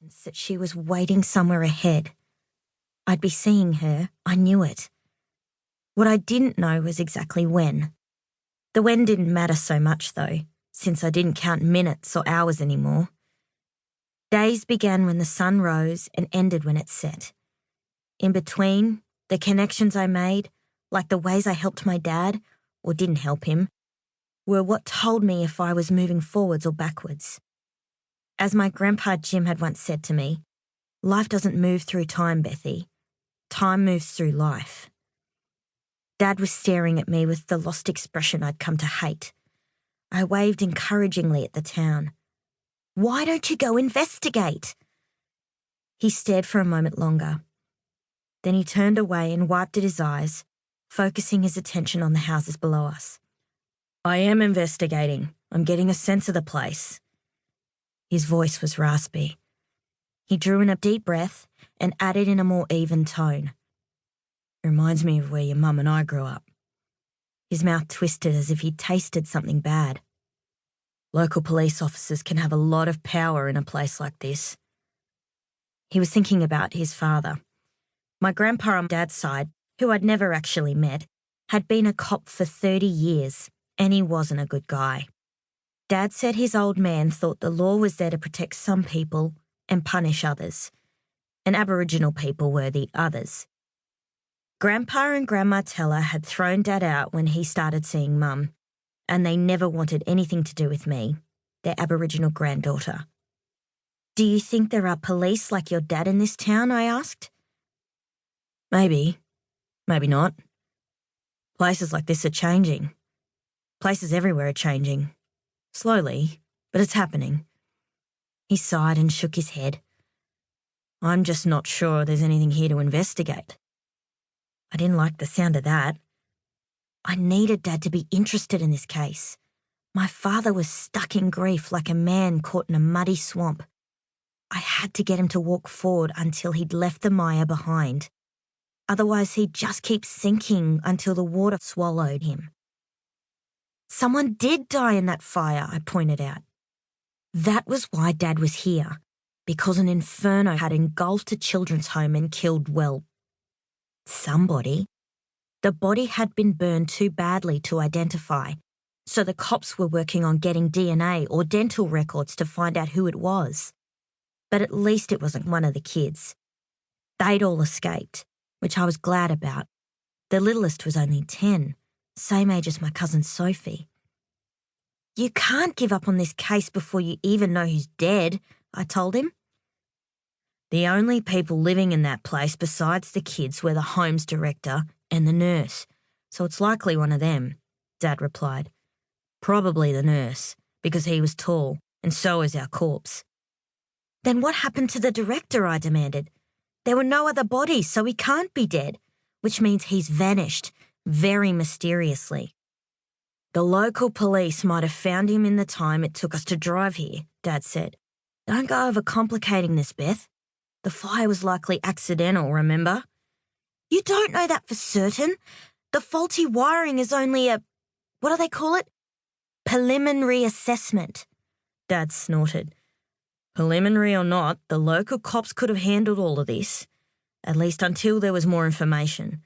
sense that she was waiting somewhere ahead. I'd be seeing her, I knew it. What I didn't know was exactly when. The when didn't matter so much, though, since I didn't count minutes or hours anymore. Days began when the sun rose and ended when it set. In between, the connections I made, like the ways I helped my dad, or didn't help him, were what told me if I was moving forwards or backwards. As my grandpa Jim had once said to me, life doesn't move through time, Bethy. Time moves through life. Dad was staring at me with the lost expression I'd come to hate. I waved encouragingly at the town. Why don't you go investigate? He stared for a moment longer. Then he turned away and wiped at his eyes, focusing his attention on the houses below us. I am investigating. I'm getting a sense of the place. His voice was raspy. He drew in a deep breath and added in a more even tone. It reminds me of where your mum and I grew up. His mouth twisted as if he'd tasted something bad. Local police officers can have a lot of power in a place like this. He was thinking about his father. My grandpa on Dad's side, who I'd never actually met, had been a cop for 30 years, and he wasn't a good guy. Dad said his old man thought the law was there to protect some people and punish others, and Aboriginal people were the others. Grandpa and Grandma Teller had thrown Dad out when he started seeing Mum, and they never wanted anything to do with me, their Aboriginal granddaughter. Do you think there are police like your dad in this town? I asked. Maybe. Maybe not. Places like this are changing. Places everywhere are changing. Slowly, but it's happening. He sighed and shook his head. I'm just not sure there's anything here to investigate. I didn't like the sound of that. I needed Dad to be interested in this case. My father was stuck in grief like a man caught in a muddy swamp. I had to get him to walk forward until he'd left the mire behind. Otherwise, he'd just keep sinking until the water swallowed him. Someone did die in that fire, I pointed out. That was why Dad was here, because an inferno had engulfed a children's home and killed, well, somebody. The body had been burned too badly to identify, so the cops were working on getting DNA or dental records to find out who it was. But at least it wasn't one of the kids. They'd all escaped, which I was glad about. The littlest was only 10, same age as my cousin Sophie. You can't give up on this case before you even know who's dead, I told him. The only people living in that place besides the kids were the home's director and the nurse, so it's likely one of them, Dad replied. Probably the nurse, because he was tall, and so is our corpse. Then what happened to the director, I demanded. There were no other bodies, so he can't be dead, which means he's vanished, very mysteriously. The local police might have found him in the time it took us to drive here, Dad said. Don't go overcomplicating this, Beth. The fire was likely accidental, remember? You don't know that for certain. The faulty wiring is only what do they call it? Preliminary assessment. Dad snorted. Preliminary or not, the local cops could have handled all of this, at least until there was more information.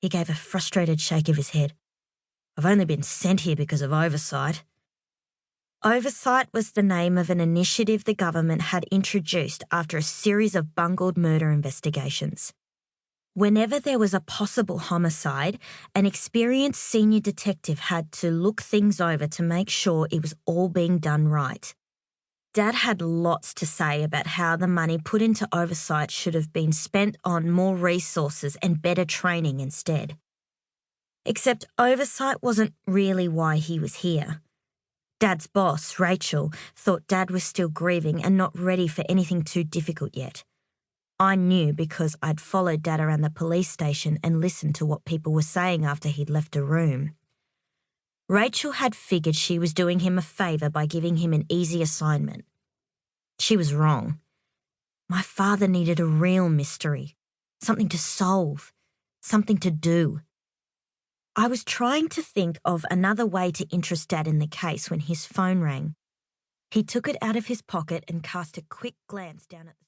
He gave a frustrated shake of his head. I've only been sent here because of oversight. Oversight was the name of an initiative the government had introduced after a series of bungled murder investigations. Whenever there was a possible homicide, an experienced senior detective had to look things over to make sure it was all being done right. Dad had lots to say about how the money put into oversight should have been spent on more resources and better training instead. Except oversight wasn't really why he was here. Dad's boss, Rachel, thought Dad was still grieving and not ready for anything too difficult yet. I knew because I'd followed Dad around the police station and listened to what people were saying after he'd left a room. Rachel had figured she was doing him a favour by giving him an easy assignment. She was wrong. My father needed a real mystery, something to solve, something to do. I was trying to think of another way to interest Dad in the case when his phone rang. He took it out of his pocket and cast a quick glance down at the